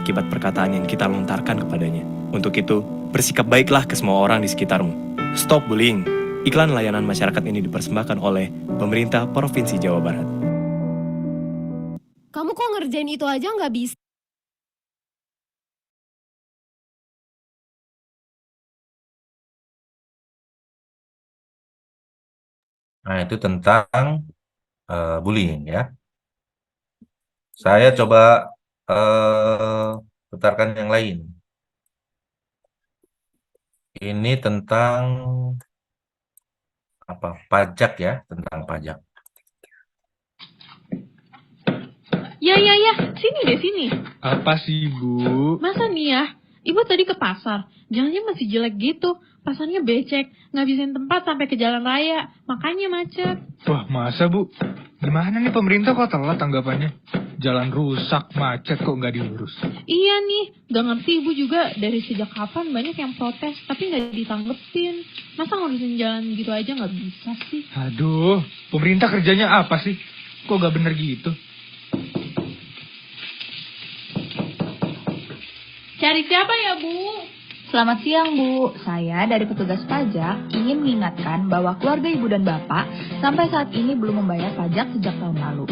akibat perkataan yang kita lontarkan kepadanya. Untuk itu, bersikap baiklah ke semua orang di sekitarmu. Stop bullying. Iklan layanan masyarakat ini dipersembahkan oleh Pemerintah Provinsi Jawa Barat. Kamu kok ngerjain itu aja nggak bisa? Nah, itu tentang bullying ya. Saya coba putarkan yang lain. Ini tentang apa? Pajak ya, tentang pajak. Ya, sini deh, sini. Apa sih, Bu? Masa nih ya, Ibu tadi ke pasar, jalannya masih jelek gitu, pasarnya becek, ngabisin tempat sampai ke jalan raya, makanya macet. Wah, masa, Bu? Gimana nih pemerintah kok telat tanggapannya? Jalan rusak, macet kok nggak diurus? Iya nih, gak ngerti Ibu juga dari sejak kapan banyak yang protes, tapi nggak ditanggepin. Masa ngurusin jalan gitu aja nggak bisa sih? Aduh, pemerintah kerjanya apa sih? Kok nggak bener gitu? Cari siapa ya, Bu? Selamat siang, Bu. Saya dari petugas pajak ingin mengingatkan bahwa keluarga Ibu dan Bapak sampai saat ini belum membayar pajak sejak tahun lalu.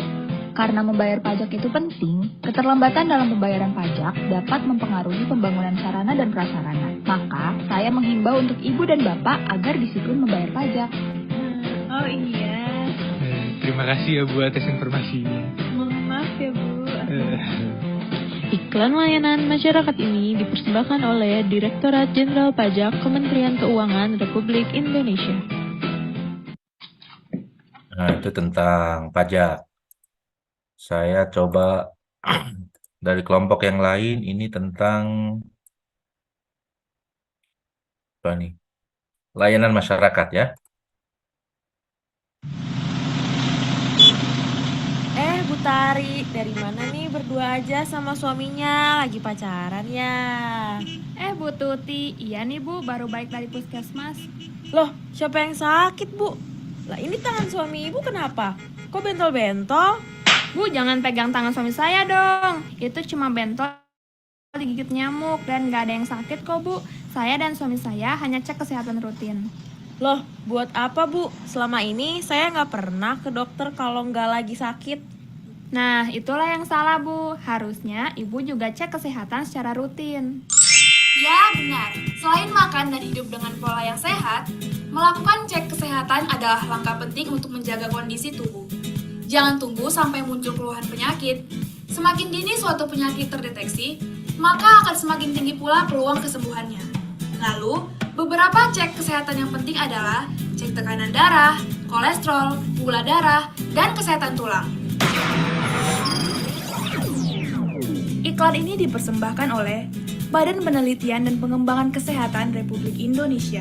Karena membayar pajak itu penting, keterlambatan dalam pembayaran pajak dapat mempengaruhi pembangunan sarana dan prasarana. Maka, saya menghimbau untuk Ibu dan Bapak agar disiplin membayar pajak. Oh iya, Terima kasih ya Bu atas informasinya. mohon maaf ya, Bu. Iklan layanan masyarakat ini dipersembahkan oleh Direktorat Jenderal Pajak Kementerian Keuangan Republik Indonesia. Nah, itu tentang pajak. Saya coba dari kelompok yang lain, ini tentang apa nih? Layanan masyarakat ya. Bu Tari, dari mana nih berdua aja sama suaminya? Lagi pacaran ya? Bu Tuti, iya nih Bu, baru balik dari puskesmas. Loh, siapa yang sakit Bu? Lah ini tangan suami ibu kenapa? Kok bentol-bentol? Bu, jangan pegang tangan suami saya dong. Itu cuma bentol digigit nyamuk dan gak ada yang sakit kok Bu. Saya dan suami saya hanya cek kesehatan rutin. Loh, buat apa Bu? Selama ini saya nggak pernah ke dokter kalau nggak lagi sakit. Nah, itulah yang salah Bu. Harusnya Ibu juga cek kesehatan secara rutin. Ya, benar. Selain makan dan hidup dengan pola yang sehat, melakukan cek kesehatan adalah langkah penting untuk menjaga kondisi tubuh. Jangan tunggu sampai muncul keluhan penyakit. Semakin dini suatu penyakit terdeteksi, maka akan semakin tinggi pula peluang kesembuhannya. Lalu, beberapa cek kesehatan yang penting adalah cek tekanan darah, kolesterol, gula darah, dan kesehatan tulang. Iklan ini dipersembahkan oleh Badan Penelitian dan Pengembangan Kesehatan Republik Indonesia.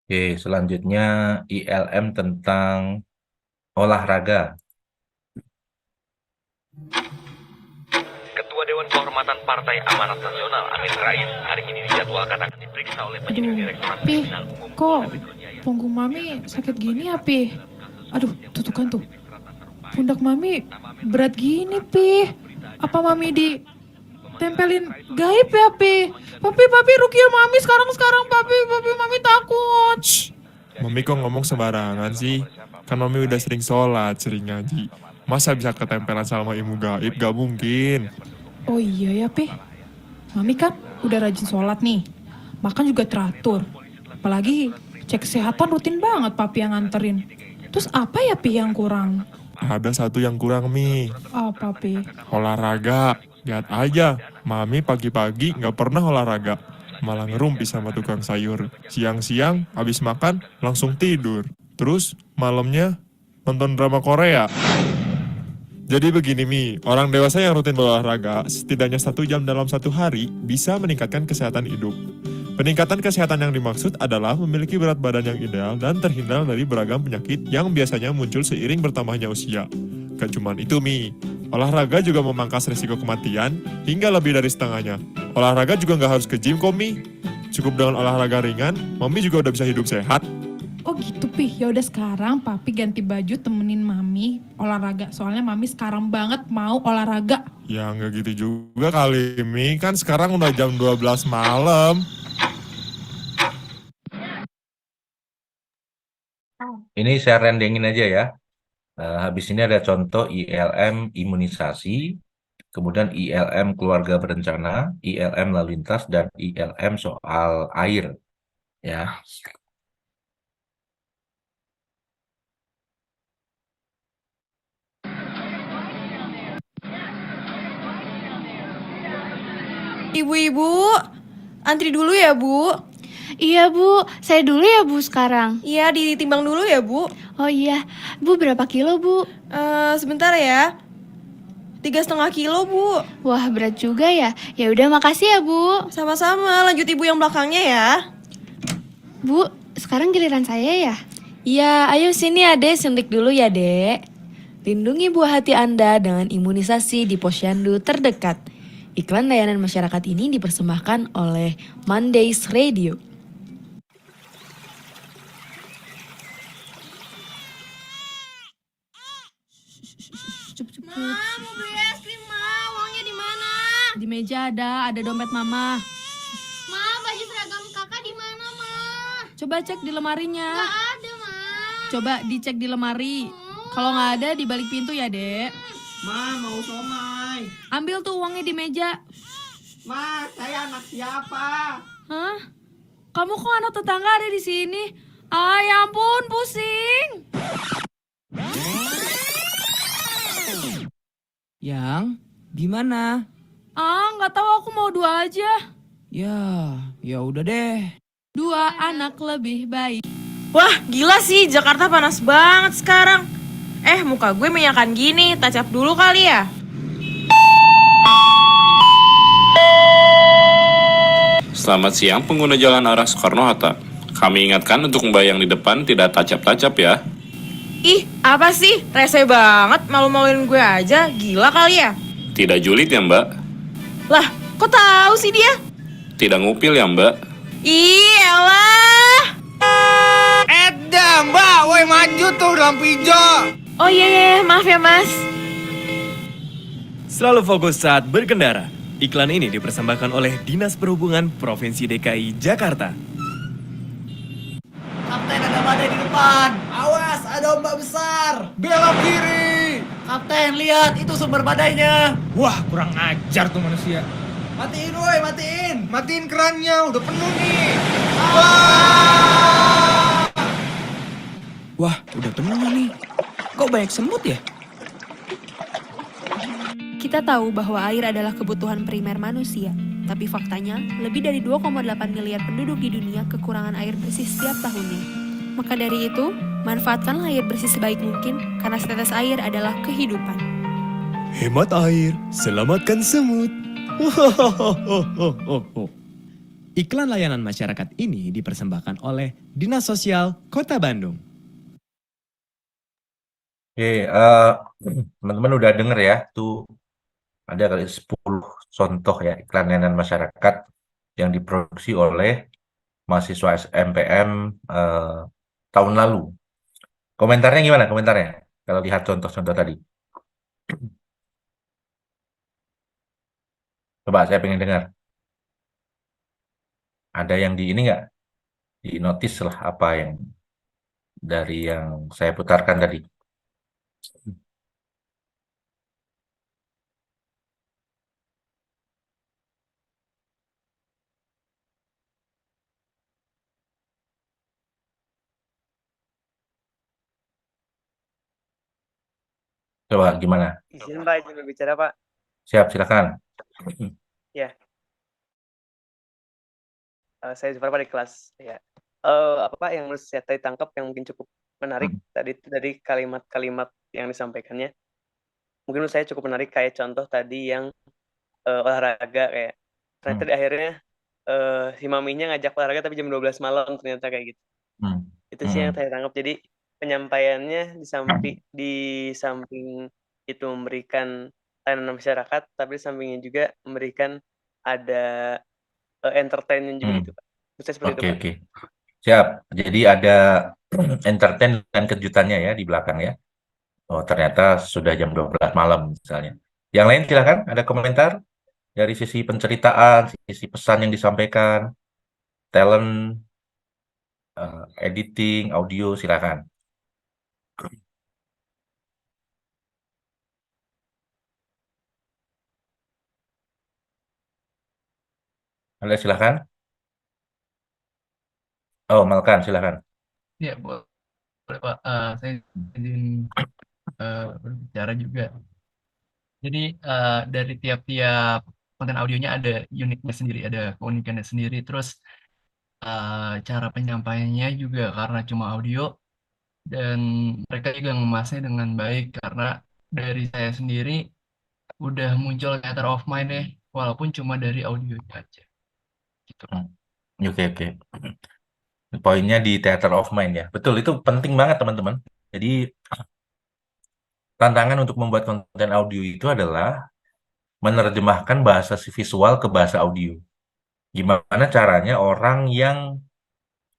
Oke, selanjutnya ILM tentang olahraga. Ketua Dewan Kehormatan Partai Amanat Nasional Amin Rais hari ini dijadwalkan akan diperiksa oleh penyidik Direktorat Kriminal Umum. Kok punggung Mami sakit gini ya, Pi? Aduh, tuh kan tuh. Pundak Mami berat gini, Pi. Apa Mami ditempelin gaib ya, Pi? Papi, Rukiah Mami sekarang, Papi, Mami takut. Mami kok ngomong sembarangan sih? Kan Mami udah sering sholat, sering ngaji. Masa bisa ketempelan sama ilmu gaib? Gak mungkin. Oh iya ya, Pi. Mami kan udah rajin sholat nih. Makan juga teratur. Apalagi cek kesehatan rutin banget Papi yang nganterin. Terus apa ya, Pi, yang kurang? Ada satu yang kurang, Mi. Apa, Pi? Olahraga. Lihat aja, Mami pagi-pagi gak pernah olahraga. Malah ngerumpi sama tukang sayur. Siang-siang, habis makan, langsung tidur. Terus, malamnya nonton drama Korea. Jadi begini, Mi. Orang dewasa yang rutin berolahraga, setidaknya 1 jam dalam 1 hari, bisa meningkatkan kesehatan hidup. Peningkatan kesehatan yang dimaksud adalah memiliki berat badan yang ideal dan terhindar dari beragam penyakit yang biasanya muncul seiring bertambahnya usia. Gak cuman itu, Mi. Olahraga juga memangkas risiko kematian hingga lebih dari setengahnya. Olahraga juga gak harus ke gym kok, Mi. Cukup dengan olahraga ringan, Mami juga udah bisa hidup sehat. Oh gitu Pi, ya udah sekarang Papi ganti baju temenin Mami olahraga. Soalnya Mami sekarang banget mau olahraga. Ya nggak gitu juga kali, Mi. Kan sekarang udah jam 12 malam. Ini saya rendengin aja ya. Habis ini ada contoh ILM imunisasi, kemudian ILM keluarga berencana, ILM lalu lintas, dan ILM soal air. Ya, Ibu-ibu, antri dulu ya Bu. Iya Bu, saya dulu ya Bu sekarang. Iya, ditimbang dulu ya Bu. Oh iya, Bu berapa kilo Bu? Sebentar ya. 3,5 kilo Bu. Wah berat juga ya. Ya udah makasih ya Bu. Sama-sama, lanjut ibu yang belakangnya ya. Bu, sekarang giliran saya ya. Ya, ayo sini adek suntik dulu ya dek. Lindungi buah hati Anda dengan imunisasi di posyandu terdekat. Iklan layanan masyarakat ini dipersembahkan oleh Mondays Radio. Ma, mau beli es krim, Ma. Uangnya di mana? Di meja ada dompet mama. Ma, baju seragam kakak di mana, Ma? Coba cek di lemarinya. Gak ada, Ma. Coba dicek di lemari. Kalau nggak ada di balik pintu ya dek. Ma, mau somai. Ambil tuh uangnya di meja. Ma, saya anak siapa? Hah? Kamu kok anak tetangga ada di sini? Ah, ya ampun, pusing. Yang, gimana? Ah, nggak tahu, aku mau 2 aja. Ya udah deh. 2 anak lebih baik. Wah, gila sih, Jakarta panas banget sekarang. Muka gue menyakan gini, touch up dulu kali ya. Selamat siang pengguna jalan arah Soekarno-Hatta. Kami ingatkan untuk Mbak yang di depan tidak tacap-tacap ya. Ih, apa sih? Rese banget, malu-maluin gue aja. Gila kali ya? Tidak julid ya Mbak? Lah, kok tahu sih dia? Tidak ngupil ya Mbak? Ih, elah. Mbak, woi maju tuh lampu hijau. Oh iya, maaf ya Mas. Selalu fokus saat berkendara. Iklan ini dipersembahkan oleh Dinas Perhubungan Provinsi DKI Jakarta. Kapten, ada badai di depan. Awas, ada ombak besar. Belok kiri. Kapten, lihat itu sumber badainya. Wah, kurang ajar tuh manusia. Matiin woi, matiin. Matiin kerannya, udah penuh nih. Wah, udah penuh nih. Kok banyak semut ya? Kita tahu bahwa air adalah kebutuhan primer manusia, tapi faktanya lebih dari 2,8 miliar penduduk di dunia kekurangan air bersih setiap tahunnya. Maka dari itu, manfaatkanlah air bersih sebaik mungkin karena setetes air adalah kehidupan. Hemat air, selamatkan semut. Iklan layanan masyarakat ini dipersembahkan oleh Dinas Sosial Kota Bandung. Oke, teman-teman udah denger ya, tuh ada kali 10 contoh ya iklan layanan masyarakat yang diproduksi oleh mahasiswa SMPM tahun lalu. Komentarnya gimana komentarnya? Kalau lihat contoh-contoh tadi. Coba saya pengen dengar. Ada yang di ini nggak? Di notice lah apa yang dari yang saya putarkan tadi. Coba gimana? Izin Pak, izin berbicara Pak. Siap, silakan. Ya. Saya Zufar Pak di kelas. Ya. Apa Pak yang menurut saya tadi tangkap yang mungkin cukup menarik tadi kalimat-kalimat yang disampaikannya. Mungkin menurut saya cukup menarik kayak contoh tadi yang olahraga kayak. Ternyata di akhirnya si maminya ngajak olahraga tapi jam 12 malam ternyata kayak gitu. Itu sih yang saya tangkap. Jadi penyampaiannya di samping itu memberikan layanan masyarakat, tapi di sampingnya juga memberikan ada entertainment juga gitu Pak. Menurut saya seperti itu Pak. Oke. Siap. Jadi ada entertain dan kejutannya ya di belakang ya. Oh, ternyata sudah jam 12 malam misalnya. Yang lain silakan, ada komentar dari sisi penceritaan, sisi pesan yang disampaikan, talent, editing, audio, silakan. Ada silakan. Oh, Malkan, silakan. Ya, boleh Pak. Saya izin berbicara juga. Jadi dari tiap-tiap konten audionya ada uniknya sendiri, ada keunikannya sendiri. Terus cara penyampaiannya juga karena cuma audio dan mereka juga ngemasnya dengan baik karena dari saya sendiri udah muncul theater of mind ya, walaupun cuma dari audio aja. Gitu. Oke, oke. Poinnya di theater of mind ya. Betul, itu penting banget teman-teman. Jadi tantangan untuk membuat konten audio itu adalah menerjemahkan bahasa visual ke bahasa audio. Gimana caranya orang yang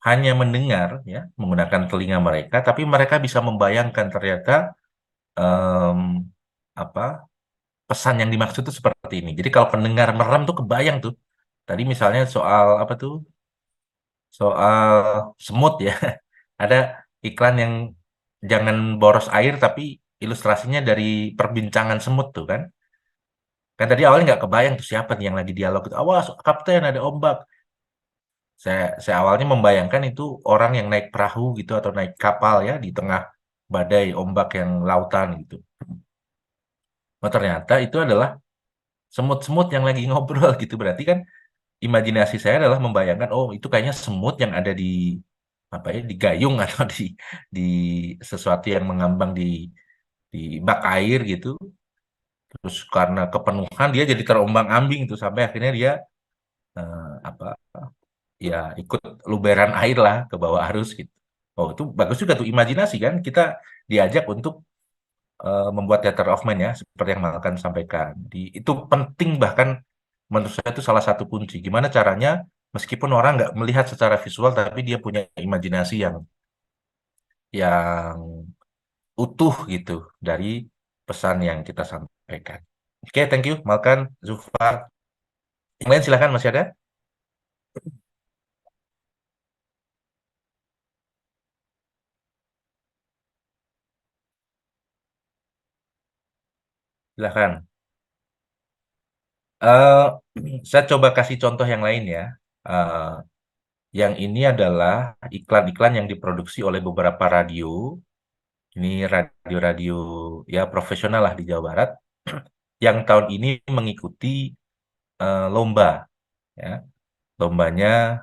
hanya mendengar ya menggunakan telinga mereka, tapi mereka bisa membayangkan ternyata em, apa pesan yang dimaksud itu seperti ini. Jadi kalau pendengar merem tuh kebayang tuh. Tadi misalnya soal apa tuh? Soal semut ya. Ada iklan yang jangan boros air tapi ilustrasinya dari perbincangan semut tuh kan. Kan tadi awalnya nggak kebayang tuh siapa nih yang lagi dialog itu. Awas, kapten ada ombak. Saya awalnya membayangkan itu orang yang naik perahu gitu atau naik kapal ya di tengah badai ombak yang lautan gitu. Oh, ternyata itu adalah semut-semut yang lagi ngobrol gitu. Berarti kan imajinasi saya adalah membayangkan oh itu kayaknya semut yang ada di apa ya di gayung atau di sesuatu yang mengambang di bak air gitu. Terus karena kepenuhan dia jadi terombang-ambing itu sampai akhirnya dia apa ya ikut luberan air lah ke bawah arus gitu. Oh itu bagus juga tuh imajinasi kan kita diajak untuk membuat theater of mind ya seperti yang Malkan sampaikan. Itu penting bahkan menurut saya itu salah satu kunci. Gimana caranya meskipun orang nggak melihat secara visual tapi dia punya imajinasi yang utuh gitu dari pesan yang kita sampaikan. Oke, thank you Malkan, Zulfa. Yang lain silakan masih ada? Silakan. Eh, saya coba kasih contoh yang lain ya. Eh, yang ini adalah iklan-iklan yang diproduksi oleh beberapa radio. Ini radio-radio ya profesional lah di Jawa Barat. Yang tahun ini mengikuti lomba, ya. Lombanya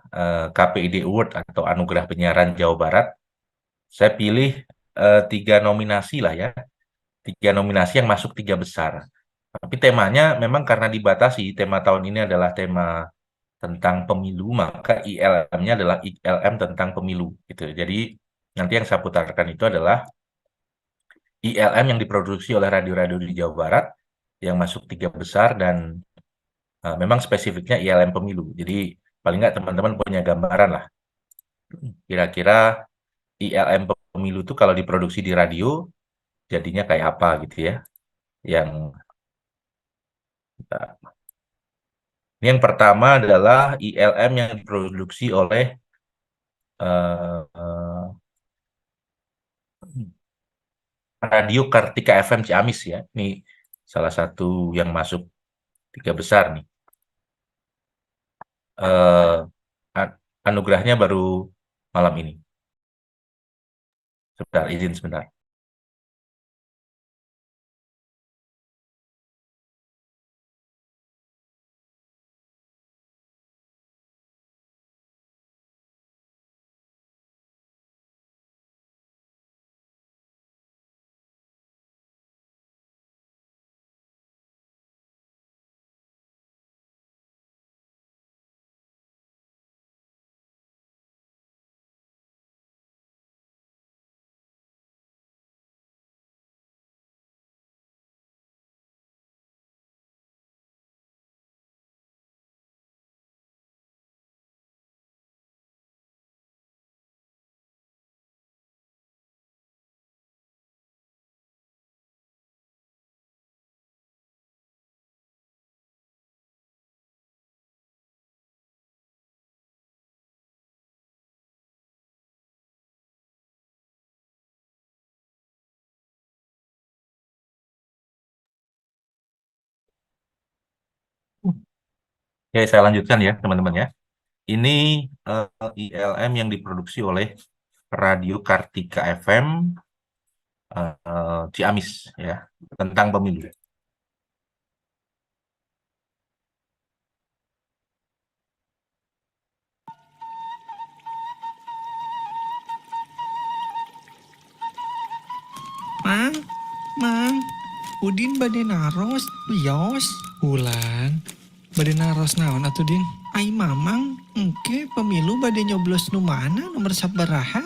KPID Award atau Anugerah Penyiaran Jawa Barat. Saya pilih 3 nominasi lah ya. 3 nominasi yang masuk 3 besar. Tapi temanya memang karena dibatasi, tema tahun ini adalah tema tentang pemilu, maka ILM-nya adalah ILM tentang pemilu. Gitu. Jadi nanti yang saya putarkan itu adalah ILM yang diproduksi oleh radio-radio di Jawa Barat yang masuk 3 besar dan memang spesifiknya ILM pemilu. Jadi paling nggak teman-teman punya gambaran lah. Kira-kira ILM pemilu itu kalau diproduksi di radio jadinya kayak apa gitu ya. Yang yang pertama adalah ILM yang diproduksi oleh uh, uh, Radio Kartika FM Ciamis ya. Ini salah satu yang masuk 3 besar nih. Anugerahnya baru malam ini. Sebentar, izin sebentar. Oke, saya lanjutkan ya teman-teman ya. Ini ILM yang diproduksi oleh Radio Kartika FM Ciamis ya, tentang pemilu. Mang, Udin bade naros, wios. Ulan, bade naros naon atuh Din? Ai mamang, engke pemilu bade nyoblos nu mana nomor sabaraha?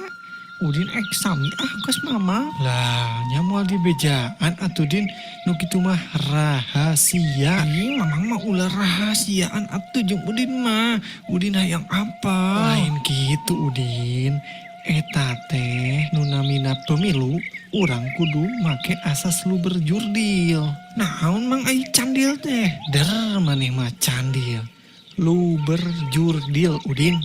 Udin sami kos mama. Lah, nyamual di bejaan atuh Din, nu kitu mah rahasia. Ih, mamang mah ulah rahasiaan atuh jeung Udin mah. Udin hayang apa? Lain gitu Udin. Eta teh nunamina pemilu urang kudu make asas lu berjurdil. Naon mang ai candil teh? Der maneh mah candil. Lu berjurdil Udin.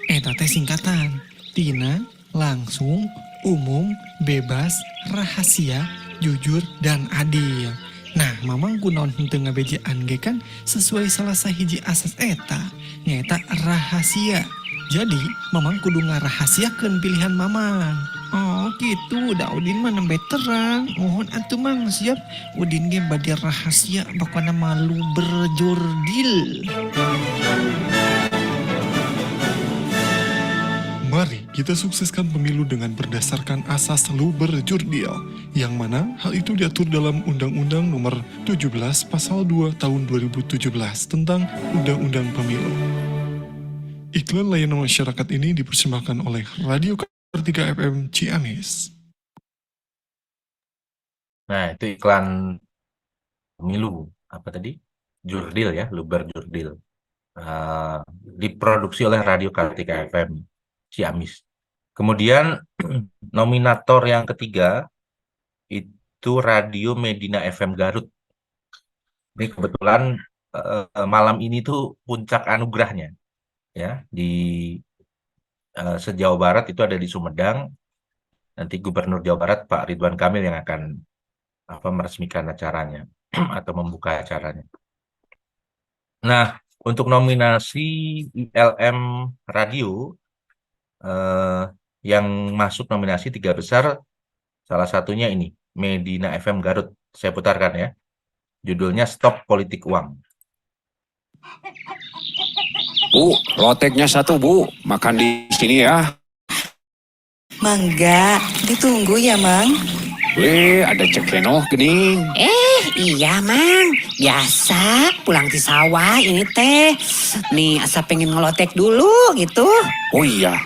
Eta teh singkatan tina langsung, umum, bebas, rahasia, jujur, dan adil. Nah, mamang kunaon henteu ngabejaan ge kan sesuai salah sahiji asas eta, nyaeta rahasia. Jadi, mamang kudu ngarahasiakeun pilihan mamang. Oh gitu, da Udin mah nembe terang. Mohon atuh mang siap. Udin ge bade rahasia pokona malu berjurdil. Mari kita sukseskan pemilu dengan berdasarkan asas lu berjurdil, yang mana hal itu diatur dalam Undang-Undang Nomor 17 Pasal 2 Tahun 2017 tentang Undang-Undang Pemilu. Iklan layanan masyarakat ini dipersembahkan oleh Radio Kartika FM Ciamis. Nah, itu iklan pemilu. Apa tadi? Jurdil ya, Luber Jurdil. Diproduksi oleh Radio Kartika FM Ciamis. Kemudian nominator yang ketiga itu Radio Medina FM Garut. Ini kebetulan malam ini tuh puncak anugerahnya. Ya, di se-Jawa Barat itu ada di Sumedang. Nanti Gubernur Jawa Barat Pak Ridwan Kamil yang akan meresmikan acaranya atau membuka acaranya. Nah, untuk nominasi ILM Radio yang masuk nominasi 3 besar, salah satunya ini Medina FM Garut. Saya putarkan ya. Judulnya Stop Politik Uang. Bu, loteknya 1 Bu, makan di sini ya. Mangga, ditunggu ya Mang. Weh, ada cek Reno gening. Iya Mang, biasa pulang di sawah ini teh. Nih asa pengen ngelotek dulu gitu. Oh iya,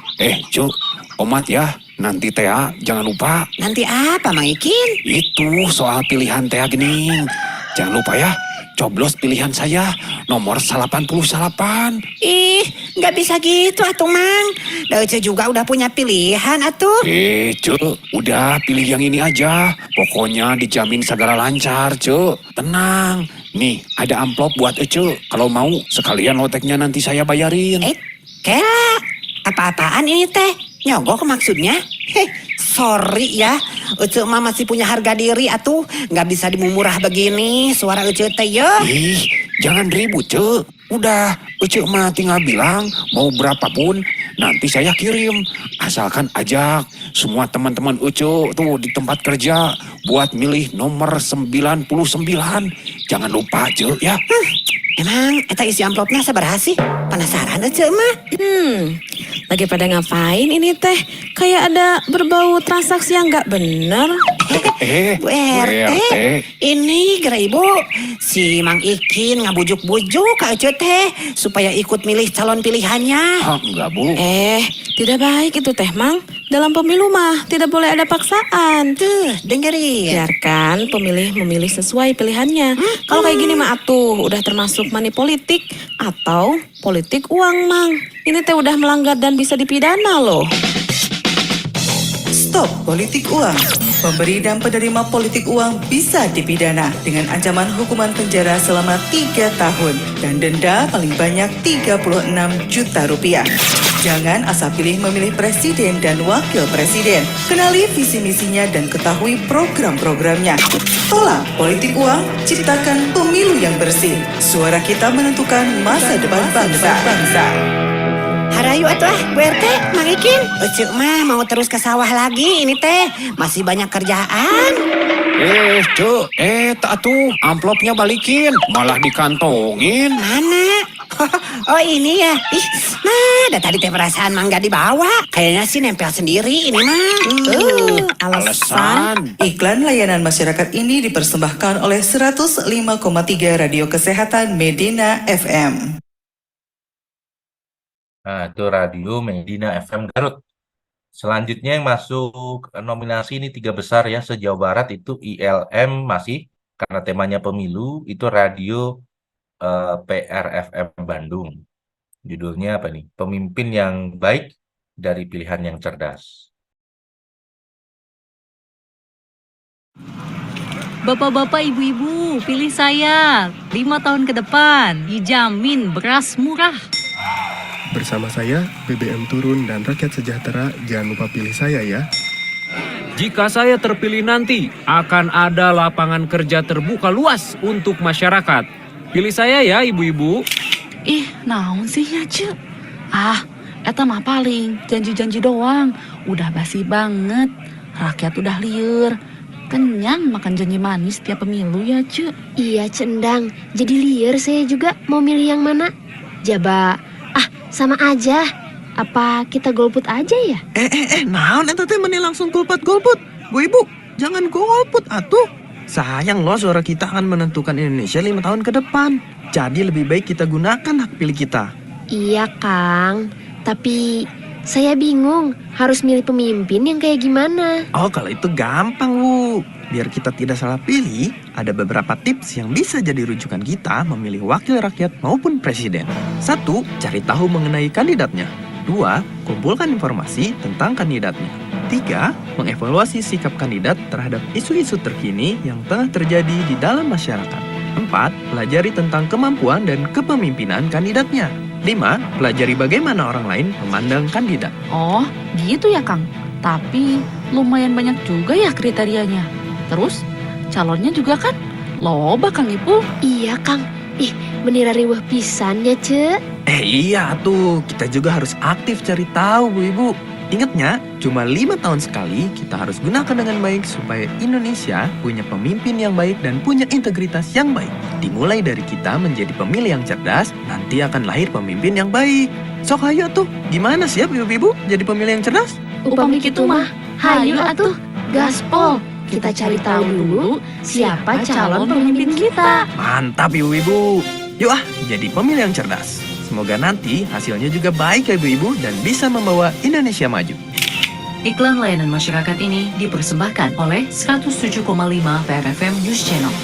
Cuk, omat ya, nanti teh jangan lupa. Nanti apa Mang Ikin? Itu soal pilihan teh gening. Jangan lupa ya, coblos pilihan saya nomor 88. Ih, nggak bisa gitu atuh Mang. Dauce juga udah punya pilihan atuh. Cuk, udah pilih yang ini aja. Pokoknya dijamin segala lancar, Cuk. Tenang. Nih, ada amplop buat Cuk. Kalau mau, sekalian loteknya nanti saya bayarin. Kela, apa-apaan ini teh? Nyogok maksudnya? Sorry ya, Ece mah masih punya harga diri atuh. Nggak bisa dimumurah begini suara Ece teh ya. Ih, jangan ribut Cuk. Udah, Ece mah tinggal bilang mau berapapun nanti saya kirim. Asalkan ajak semua teman-teman Ece tuh di tempat kerja buat milih nomor 99. Jangan lupa Cuk ya. Emang eta isi amplopnya sabaraha sih? Penasaran Ece mah. Lagi pada ngapain ini teh? Kayak ada berbau transaksi yang nggak bener. Bu RT, ini gara ibu si Mang Ikin ngabujuk-bujuk Kak Ece teh supaya ikut milih calon pilihannya. Enggak Bu. Tidak baik itu teh Mang. Dalam pemilu mah tidak boleh ada paksaan. Tuh, dengerin. Biarkan pemilih memilih sesuai pilihannya. Kalau kayak gini mah atuh udah termasuk money politik atau politik uang Mang. Ini teh udah melanggar dan bisa dipidana loh. Stop politik uang. Pemberi dan penerima politik uang bisa dipidana dengan ancaman hukuman penjara selama 3 tahun dan denda paling banyak 36 juta rupiah. Jangan asal pilih memilih presiden dan wakil presiden. Kenali visi misinya dan ketahui program-programnya. Tolak politik uang, ciptakan pemilu yang bersih. Suara kita menentukan masa depan bangsa. Harayu atuh Bu RT, mangikin. Ucuk mah mau terus ke sawah lagi ini teh. Masih banyak kerjaan. Cuk, tak tuh amplopnya balikin, malah dikantongin. Mana? Oh ini ya. Ih, nah, dari tadi teh perasaan mah nggak dibawa. Kayaknya sih nempel sendiri ini mah. Alasan. Iklan layanan masyarakat ini dipersembahkan oleh 105,3 Radio Kesehatan Medina FM. Nah, itu Radio Medina FM Garut. Selanjutnya yang masuk nominasi ini 3 besar ya, se-Jawa Barat itu ILM masih, karena temanya pemilu, itu Radio PRFM Bandung. Judulnya apa nih? Pemimpin yang baik dari pilihan yang cerdas. Bapak-bapak, ibu-ibu, pilih saya. 5 tahun ke depan, dijamin beras murah. Bersama saya, BBM turun dan rakyat sejahtera, jangan lupa pilih saya ya. Jika saya terpilih nanti, akan ada lapangan kerja terbuka luas untuk masyarakat. Pilih saya ya, ibu-ibu. Ih, naon sih ya, Cuk? Eta mah paling janji-janji doang. Udah basi banget. Rakyat udah liur. Kenyang makan janji manis tiap pemilu ya, Cuk. Iya, Cendang. Jadi liar saya juga mau milih yang mana. Jaba, sama aja. Apa kita golput aja ya? Naon eta teh meni langsung golput. Bu Ibu, jangan golput atuh. Sayang loh, suara kita akan menentukan Indonesia 5 tahun ke depan. Jadi lebih baik kita gunakan hak pilih kita. Iya, Kang. Tapi saya bingung harus milih pemimpin yang kayak gimana. Oh, kalau itu gampang, Bu. Biar kita tidak salah pilih, ada beberapa tips yang bisa jadi rujukan kita memilih wakil rakyat maupun presiden. 1. Cari tahu mengenai kandidatnya. 2. Kumpulkan informasi tentang kandidatnya. 3. Mengevaluasi sikap kandidat terhadap isu-isu terkini yang tengah terjadi di dalam masyarakat. 4. Pelajari tentang kemampuan dan kepemimpinan kandidatnya. 5. Pelajari bagaimana orang lain memandang kandidat. Oh, gitu ya, Kang. Tapi lumayan banyak juga ya kriterianya. Terus, calonnya juga kan loba, Kang Ipul. Iya, Kang. Ih, menira riweuh pisan ya, Cek. Iya tuh, kita juga harus aktif cari tahu, Bu Ibu. Ingatnya, cuma 5 tahun sekali kita harus gunakan dengan baik supaya Indonesia punya pemimpin yang baik dan punya integritas yang baik. Dimulai dari kita menjadi pemilih yang cerdas, nanti akan lahir pemimpin yang baik. Sok hayu tuh, gimana siap ibu-ibu jadi pemilih yang cerdas? Upami kitu mah, hayu atuh, gaspol. Kita cari tahu dulu siapa calon pemimpin kita. Mantap ibu-ibu. Yuk jadi pemilih yang cerdas. Semoga nanti hasilnya juga baik ya ibu-ibu dan bisa membawa Indonesia maju. Iklan layanan masyarakat ini dipersembahkan oleh 107,5 PRFM News Channel.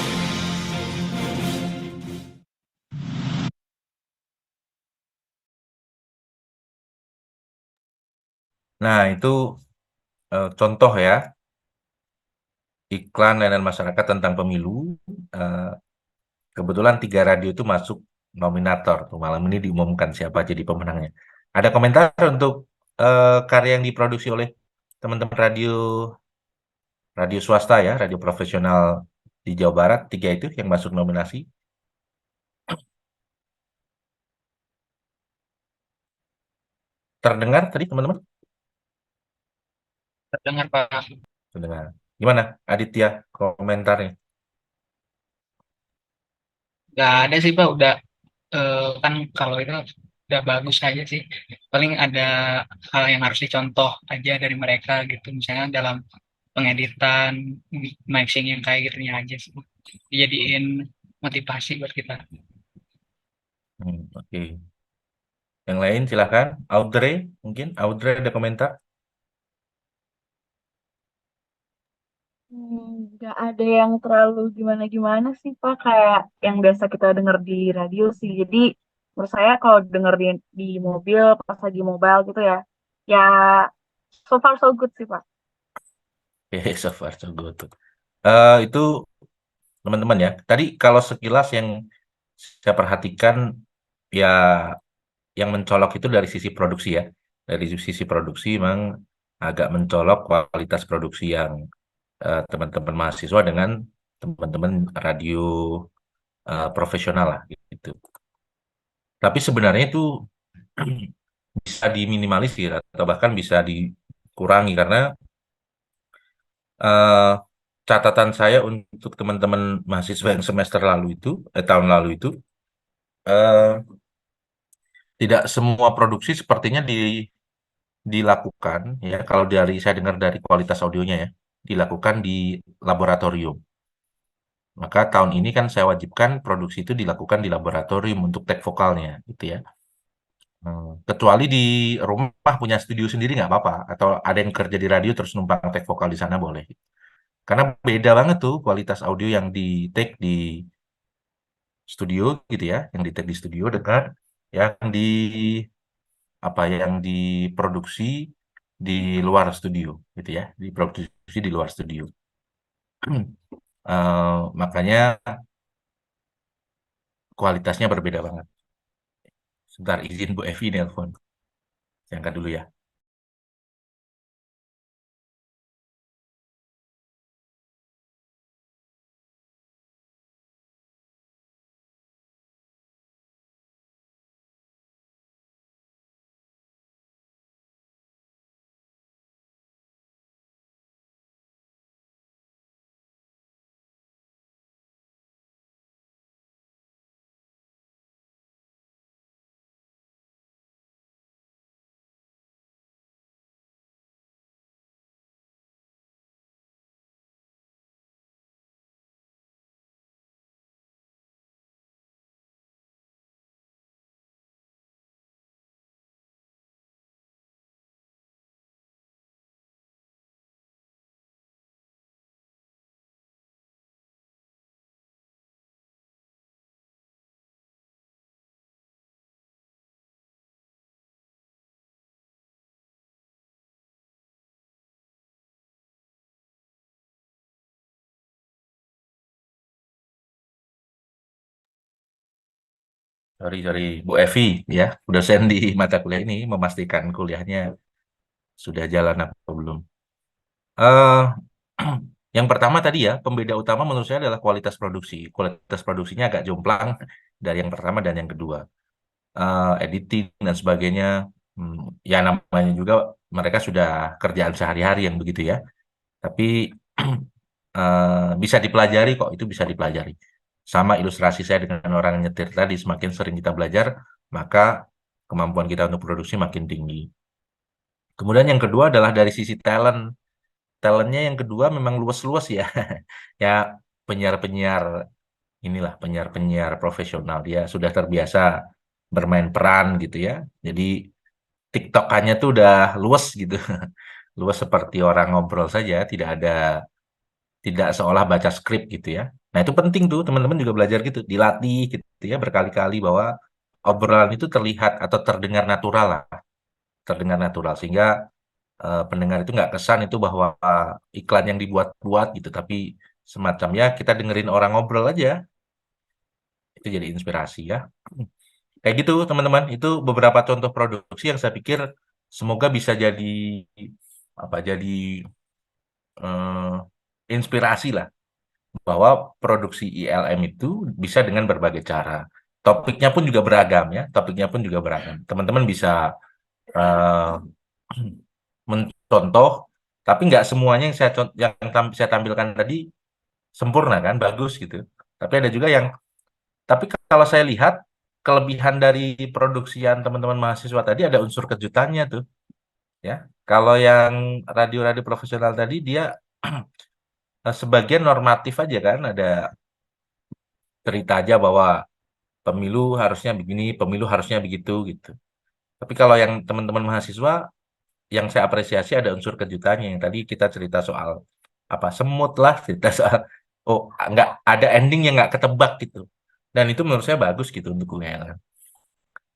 Nah, itu contoh ya, iklan layanan masyarakat tentang pemilu. Kebetulan 3 radio itu masuk nominator. Tuh, malam ini diumumkan siapa jadi pemenangnya. Ada komentar untuk karya yang diproduksi oleh teman-teman radio swasta ya, radio profesional di Jawa Barat, 3 itu yang masuk nominasi. Terdengar tadi teman-teman? Terdengar, Pak. Terdengar. Gimana Aditya komentarnya? Nggak ada sih, Pak. Udah kan kalau itu udah bagus aja sih. Paling ada hal yang harus dicontoh aja dari mereka gitu. Misalnya dalam pengeditan, mixing yang kayak gitunya aja sih. Dijadiin motivasi buat kita. Oke. Yang lain silahkan. Audrey, mungkin Audrey ada komentar? Nggak ada yang terlalu gimana-gimana sih Pak, kayak yang biasa kita dengar di radio sih. Jadi menurut saya kalau denger di mobil pas lagi mobile gitu ya, ya so far so good sih Pak. Oke, so far so good. Itu teman-teman ya. Tadi kalau sekilas yang saya perhatikan ya yang mencolok itu dari sisi produksi ya. dari sisi produksi memang agak mencolok kualitas produksi yang teman-teman mahasiswa dengan teman-teman radio profesional lah gitu. Tapi sebenarnya itu bisa diminimalisir atau bahkan bisa dikurangi karena catatan saya untuk teman-teman mahasiswa yang semester lalu itu, tahun lalu itu, tidak semua produksi sepertinya dilakukan ya. Kalau saya dengar dari kualitas audionya ya, dilakukan di laboratorium. Maka tahun ini kan saya wajibkan produksi itu dilakukan di laboratorium untuk take vokalnya, gitu ya. Kecuali di rumah punya studio sendiri nggak apa-apa, atau ada yang kerja di radio terus numpang take vokal di sana boleh. Karena beda banget tuh kualitas audio yang di take di studio gitu ya, yang di take di studio dengan yang yang diproduksi di luar studio gitu ya, diproduksi di luar studio. Makanya kualitasnya berbeda banget. Sebentar, izin Bu Evi nelpon. Saya angkat dulu ya. Sorry, Bu Evi ya, dosen di mata kuliah ini memastikan kuliahnya sudah jalan apa belum. eh yang pertama tadi ya, pembeda utama menurut saya adalah kualitas produksi. Kualitas produksinya agak jomplang dari yang pertama dan yang kedua. Editing dan sebagainya, ya namanya juga mereka sudah kerjaan sehari-hari yang begitu ya. Tapi bisa dipelajari kok, itu bisa dipelajari. Sama ilustrasi saya dengan orang yang nyetir tadi, semakin sering kita belajar, maka kemampuan kita untuk produksi makin tinggi. Kemudian yang kedua adalah dari sisi talent. Talentnya yang kedua memang luas-luas ya. Ya penyiar-penyiar inilah, penyiar-penyiar profesional. Dia sudah terbiasa bermain peran gitu ya. Jadi TikTokannya tuh udah luas gitu. Luas seperti orang ngobrol saja, tidak seolah baca skrip gitu ya. Nah itu penting tuh teman-teman juga belajar gitu, dilatih gitu ya berkali-kali bahwa obrolan itu terlihat atau terdengar natural lah, terdengar natural sehingga pendengar itu nggak kesan itu bahwa iklan yang dibuat-buat gitu, tapi semacam ya kita dengerin orang ngobrol aja, itu jadi inspirasi ya. Kayak gitu teman-teman, itu beberapa contoh produksi yang saya pikir semoga bisa jadi eh, inspirasi lah bahwa produksi ILM itu bisa dengan berbagai cara. Topiknya pun juga beragam ya, topiknya pun juga beragam. Teman-teman bisa eh, mencontoh, tapi nggak semuanya yang saya tampilkan tadi sempurna kan, bagus gitu. Tapi ada juga tapi kalau saya lihat kelebihan dari produksian teman-teman mahasiswa tadi ada unsur kejutannya tuh, ya. Kalau yang radio-radio profesional tadi dia sebagian normatif aja kan, ada cerita aja bahwa pemilu harusnya begini, pemilu harusnya begitu gitu. Tapi kalau yang teman-teman mahasiswa, yang saya apresiasi ada unsur kejutannya yang tadi kita cerita soal apa semut lah, cerita soal nggak ada ending yang nggak ketebak gitu. Dan itu menurut saya bagus gitu untuk kuliah.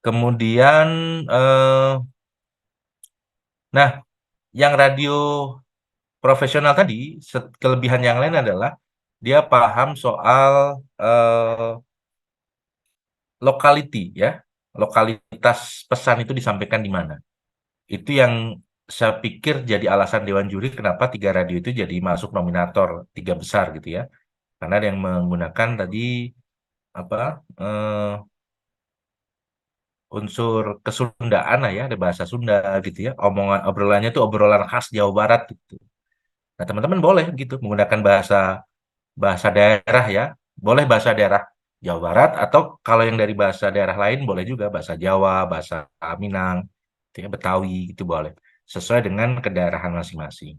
Kemudian, nah yang radio profesional tadi, kelebihan yang lain adalah dia paham soal locality ya, lokalitas pesan itu disampaikan di mana. Itu yang saya pikir jadi alasan Dewan Juri kenapa 3 radio itu jadi masuk nominator 3 besar gitu ya. Karena ada yang menggunakan tadi apa unsur kesundaan lah ya, ada bahasa Sunda gitu ya. Obrolannya itu obrolan khas Jawa Barat gitu. Nah, teman-teman boleh gitu menggunakan bahasa bahasa daerah ya. Boleh bahasa daerah Jawa Barat atau kalau yang dari bahasa daerah lain boleh juga bahasa Jawa, bahasa Minang, gitu ya, Betawi itu boleh. Sesuai dengan kedaerahan masing-masing.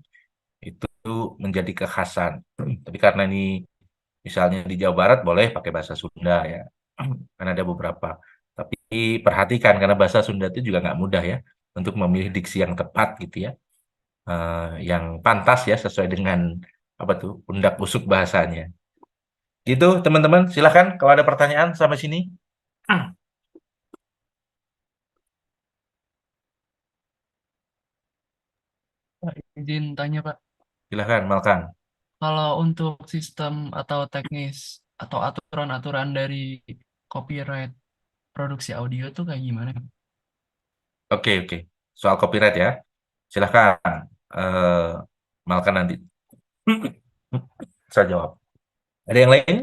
Itu menjadi kekhasan. Tapi karena ini misalnya di Jawa Barat boleh pakai bahasa Sunda ya. Kan ada beberapa. Tapi perhatikan karena bahasa Sunda itu juga nggak mudah ya untuk memilih diksi yang tepat gitu ya. Yang pantas ya sesuai dengan apa tuh pundak usuk bahasanya. Gitu teman-teman, silahkan kalau ada pertanyaan sampai sini. Pak, izin tanya Pak, Silahkan Malkan. kalau untuk sistem atau teknis atau aturan-aturan dari copyright produksi audio tuh kayak gimana? Oke, oke. Soal copyright ya. Silahkan. eh Malkan nanti. Saya jawab. Ada yang lain?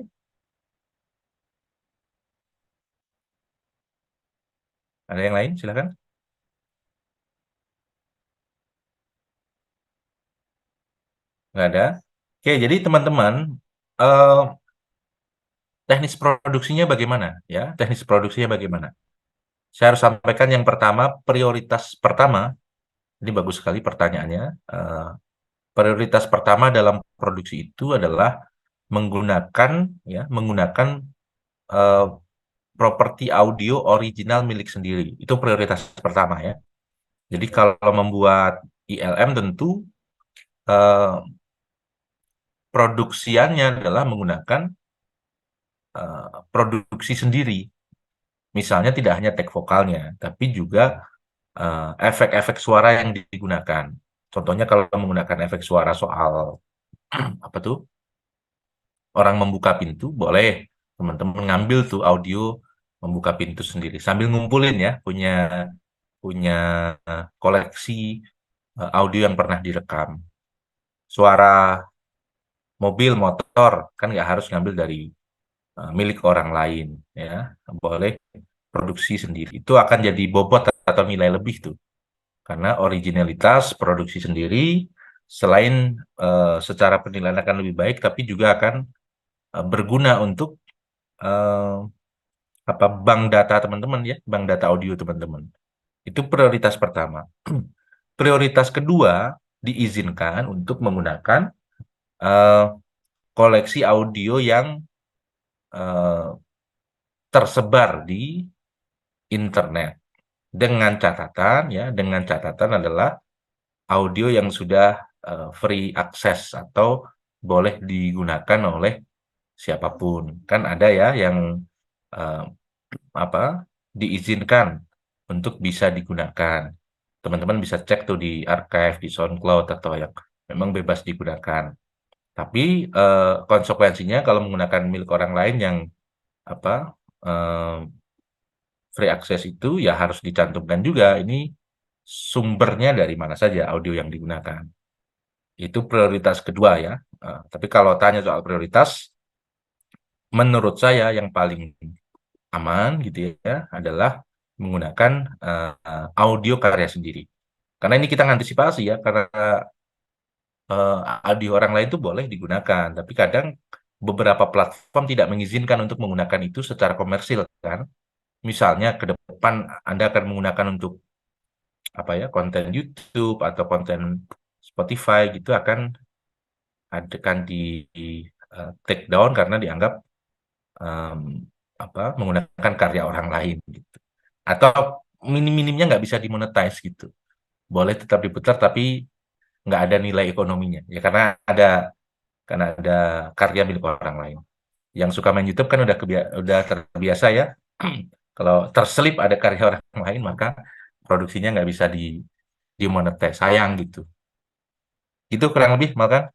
Ada yang lain? Silahkan. Nggak ada. Oke, jadi teman-teman, eh teknis produksinya bagaimana? Ya, teknis produksinya bagaimana? Saya harus sampaikan yang pertama, prioritas pertama. Ini bagus sekali pertanyaannya. Prioritas pertama dalam produksi itu adalah menggunakan eh, properti audio original milik sendiri. Itu prioritas pertama ya. Jadi kalau membuat ILM tentu eh, produksiannya adalah menggunakan produksi sendiri. Misalnya tidak hanya tag vokalnya, tapi juga efek-efek suara yang digunakan. Contohnya kalau menggunakan efek suara soal apa tuh orang membuka pintu, boleh teman-teman ngambil tuh audio membuka pintu sendiri sambil ngumpulin ya punya punya koleksi audio yang pernah direkam. Suara mobil, motor kan nggak harus ngambil dari milik orang lain ya, boleh produksi sendiri. Itu akan jadi bobot atau nilai lebih tuh. Karena originalitas produksi sendiri selain secara penilaian akan lebih baik, tapi juga akan berguna untuk bank data teman-teman ya, bank data audio teman-teman. Itu prioritas pertama. Prioritas kedua diizinkan untuk menggunakan koleksi audio yang tersebar di internet dengan catatan adalah audio yang sudah free access atau boleh digunakan oleh siapapun. Kan ada ya yang diizinkan untuk bisa digunakan. Teman-teman bisa cek tuh di archive di SoundCloud atau yang memang bebas digunakan. Tapi konsekuensinya kalau menggunakan milik orang lain yang free access itu ya harus dicantumkan juga ini sumbernya dari mana saja audio yang digunakan. Itu prioritas kedua ya. Tapi kalau tanya soal prioritas, menurut saya yang paling aman gitu ya adalah menggunakan audio karya sendiri. Karena ini kita ngantisipasi ya, karena audio orang lain itu boleh digunakan, tapi kadang beberapa platform tidak mengizinkan untuk menggunakan itu secara komersil kan. Misalnya ke depan Anda akan menggunakan untuk konten YouTube atau konten Spotify gitu akan di take down karena dianggap menggunakan karya orang lain gitu. Atau minim-minimnya nggak bisa dimonetize gitu. Boleh tetap diputar tapi nggak ada nilai ekonominya ya karena ada karya milik orang lain. Yang suka main YouTube kan udah terbiasa ya. Kalau terselip ada karya orang lain maka produksinya nggak bisa dimonetize, sayang gitu. Itu kurang lebih makan.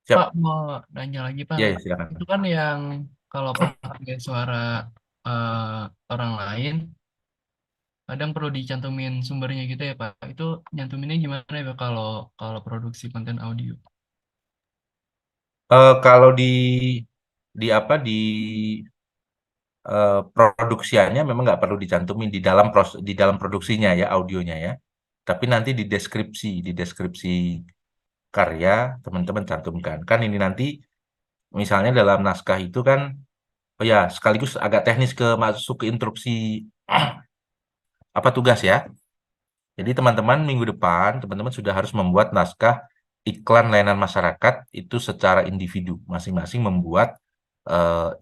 Siap. Pak mau nanya lagi Pak. Iya, silakan. Itu kan yang kalau pakai suara orang lain kadang perlu dicantumin sumbernya gitu ya Pak. Itu nyantuminnya gimana ya Pak kalau kalau produksi konten audio? Kalau di apa produksiannya memang nggak perlu dicantumin di dalam produksinya ya audionya ya. Tapi nanti di deskripsi karya teman-teman cantumkan. Kan ini nanti misalnya dalam naskah itu kan, oh ya sekaligus agak teknis masuk ke instruksi apa tugas ya. Jadi teman-teman minggu depan teman-teman sudah harus membuat naskah iklan layanan masyarakat itu secara individu masing-masing membuat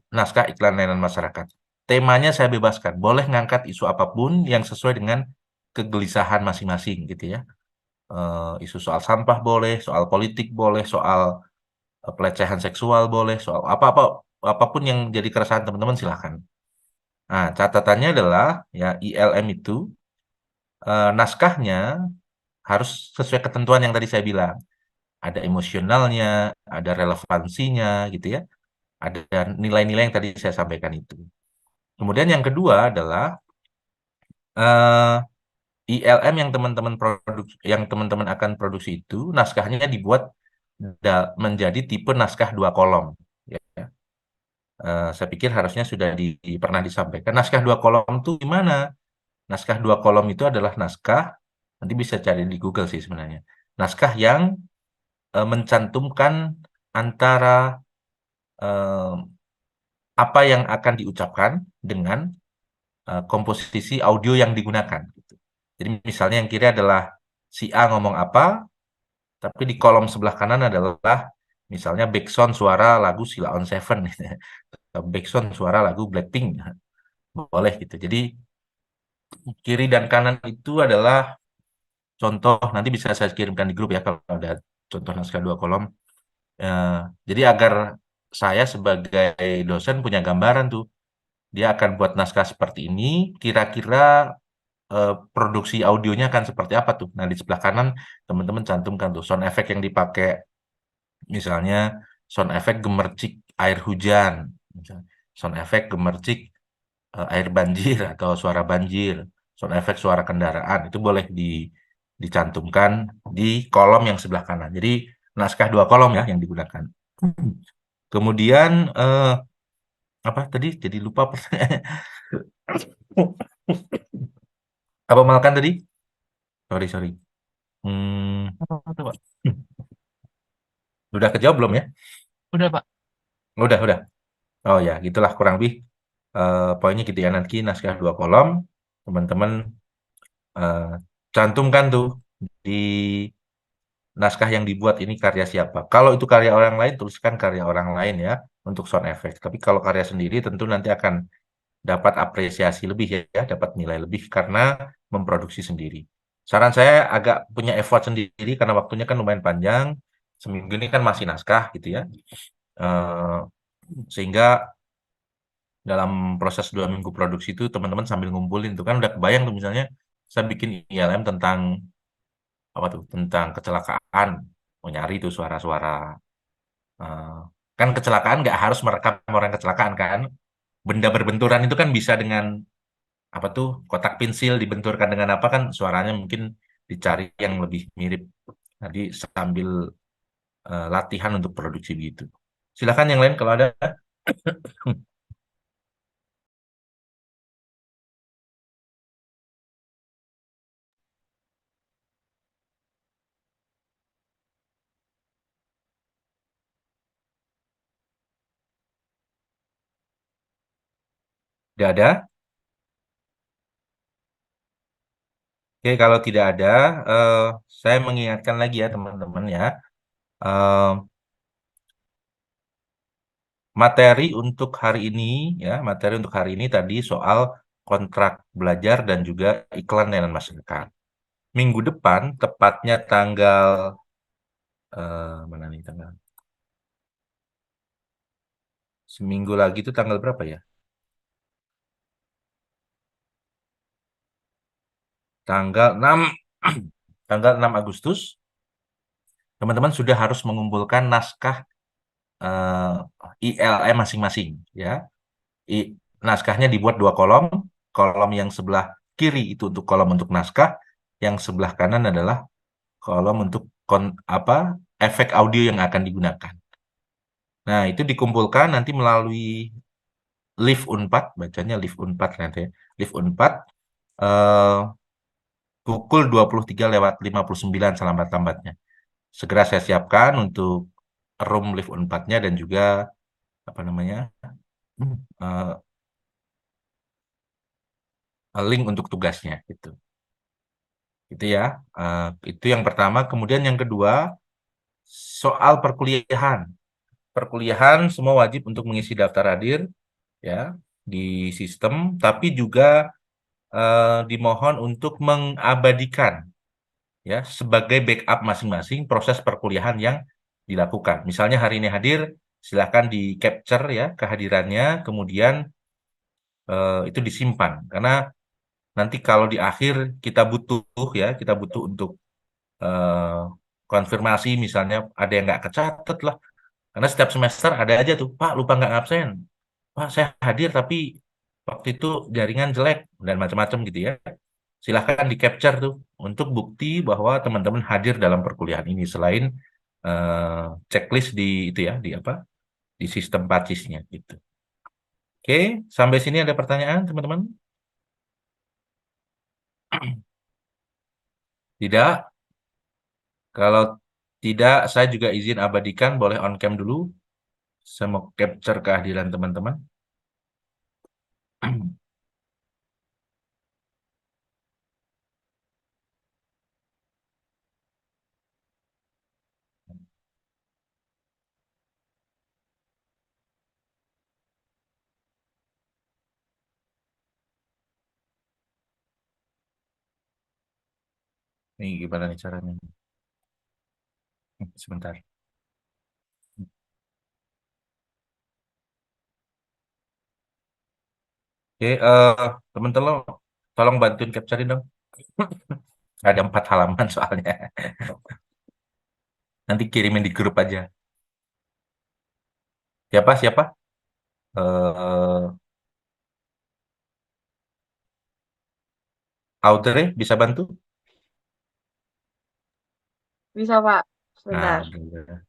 naskah iklan layanan masyarakat. Temanya saya bebaskan, boleh ngangkat isu apapun yang sesuai dengan kegelisahan masing-masing gitu ya. Isu soal sampah boleh, soal politik boleh, soal pelecehan seksual boleh, soal apapun yang jadi keresahan teman-teman silahkan. Nah, catatannya adalah ya ILM itu naskahnya harus sesuai ketentuan yang tadi saya bilang. Ada emosionalnya, ada relevansinya gitu ya. Ada nilai-nilai yang tadi saya sampaikan itu. Kemudian yang kedua adalah eh, ILM yang teman-teman akan produksi itu naskahnya dibuat menjadi tipe naskah 2 kolom. Ya. Saya pikir harusnya sudah pernah disampaikan. Naskah 2 kolom itu gimana? Naskah 2 kolom itu adalah naskah, nanti bisa cari di Google sih sebenarnya. Naskah yang mencantumkan antara apa yang akan diucapkan dengan komposisi audio yang digunakan. Gitu. Jadi misalnya yang kiri adalah si A ngomong apa, tapi di kolom sebelah kanan adalah misalnya background suara lagu Sheila on 7, gitu ya. Background suara lagu Blackpink, boleh gitu. Jadi kiri dan kanan itu adalah contoh, nanti bisa saya kirimkan di grup ya kalau ada contoh naskah 2 kolom. Jadi agar saya sebagai dosen punya gambaran tuh, dia akan buat naskah seperti ini, kira-kira produksi audionya akan seperti apa tuh. Nah di sebelah kanan teman-teman cantumkan tuh sound effect yang dipakai, misalnya sound effect gemercik air hujan, misalnya sound effect gemercik air banjir atau suara banjir, sound effect suara kendaraan, itu boleh dicantumkan di kolom yang sebelah kanan. Jadi naskah 2 kolom ya yang digunakan. Kemudian apa tadi? Jadi lupa pertanyaannya. Apa Malkan tadi? Sorry. Apa tuh, Pak? Udah kejawab belum ya? Udah Pak. Udah. Oh ya, gitulah kurang lebih poinnya gitu ya. Nanti naskah 2 kolom, teman-teman cantumkan tuh di naskah yang dibuat ini karya siapa. Kalau itu karya orang lain, tuliskan karya orang lain ya untuk sound effect. Tapi kalau karya sendiri tentu nanti akan dapat apresiasi lebih ya, dapat nilai lebih karena memproduksi sendiri. Saran saya agak punya effort sendiri karena waktunya kan lumayan panjang. Seminggu ini kan masih naskah gitu ya. Sehingga dalam proses 2 minggu produksi itu teman-teman sambil ngumpulin tuh kan udah kebayang tuh misalnya saya bikin ILM tentang apa tuh, tentang kecelakaan, mau nyari tuh suara-suara kan kecelakaan nggak harus merekam orang kecelakaan kan, benda berbenturan itu kan bisa dengan apa tuh kotak pensil dibenturkan dengan apa kan suaranya mungkin dicari yang lebih mirip. Jadi sambil latihan untuk produksi begitu. Silakan yang lain kalau ada. Tidak ada? Oke, kalau tidak ada, saya mengingatkan lagi ya teman-teman ya. Materi untuk hari ini tadi soal kontrak belajar dan juga iklan layanan masyarakat. Minggu depan, tepatnya tanggal mana nih tanggal? Seminggu lagi itu tanggal berapa ya? Tanggal 6 tanggal 6 Agustus, teman-teman sudah harus mengumpulkan naskah ILM masing-masing ya. Naskahnya dibuat 2 kolom, kolom yang sebelah kiri itu untuk kolom untuk naskah, yang sebelah kanan adalah kolom untuk efek audio yang akan digunakan. Nah, itu dikumpulkan nanti melalui Live Unpad, bacanya Live Unpad nanti ya. Live Unpad pukul 23:59 selambat-lambatnya. Segera saya siapkan untuk room Live Unpadnya dan juga link untuk tugasnya gitu. Itu ya. Itu yang pertama. Kemudian yang kedua, soal perkuliahan. Perkuliahan semua wajib untuk mengisi daftar hadir ya di sistem, tapi juga dimohon untuk mengabadikan ya sebagai backup masing-masing proses perkuliahan yang dilakukan. Misalnya hari ini hadir, silahkan di capture ya kehadirannya, kemudian itu disimpan karena nanti kalau di akhir kita butuh untuk konfirmasi, misalnya ada yang nggak kecatat lah, karena setiap semester ada aja tuh, Pak lupa nggak ngabsen, Pak saya hadir tapi waktu itu jaringan jelek dan macam-macam gitu ya. Silahkan di capture tuh untuk bukti bahwa teman-teman hadir dalam perkuliahan ini, selain checklist di sistem pacisnya gitu. Oke, sampai sini ada pertanyaan teman-teman? Tidak? Kalau tidak, saya juga izin abadikan, boleh on cam dulu. Saya mau capture kehadiran teman-teman. Ini gimana nih caranya? Sebentar. Oke, teman-teman tolong bantuin capturein dong. Ada 4 halaman soalnya. Nanti kirimin di grup aja. Siapa? Audrey bisa bantu? Bisa, Pak. Nah, Sebentar.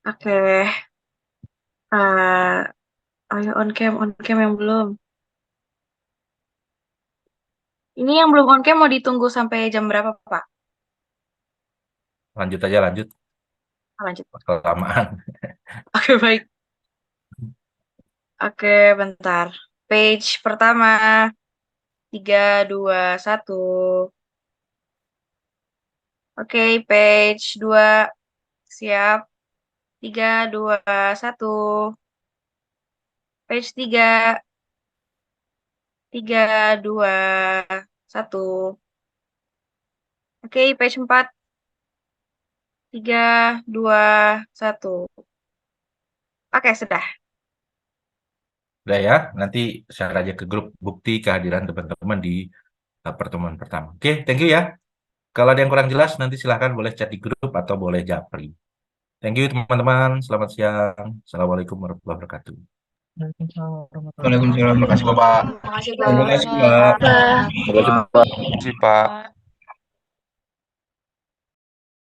Oke. Ayo on cam yang belum. Ini yang belum on cam mau ditunggu sampai jam berapa, Pak? lanjut aja, lanjut. Lanjut. Kelamaan. Oke, baik. Oke, bentar. Page pertama. 3, 2, 1. Oke, page 2. Siap. 3, 2, 1. Page 3. 3, 2, 1. Oke, page 4. 3, 2, 1. Oke, sudah. Udah ya, nanti share aja ke grup bukti kehadiran teman-teman di pertemuan pertama. Oke, thank you ya. Kalau ada yang kurang jelas, nanti silahkan boleh chat di grup atau boleh japri. Thank you teman-teman, selamat siang. Assalamualaikum warahmatullahi wabarakatuh. Waalaikumsalam. Terima kasih Bapak. Terima kasih, Terima kasih Pak. Pak. Terima kasih Pak.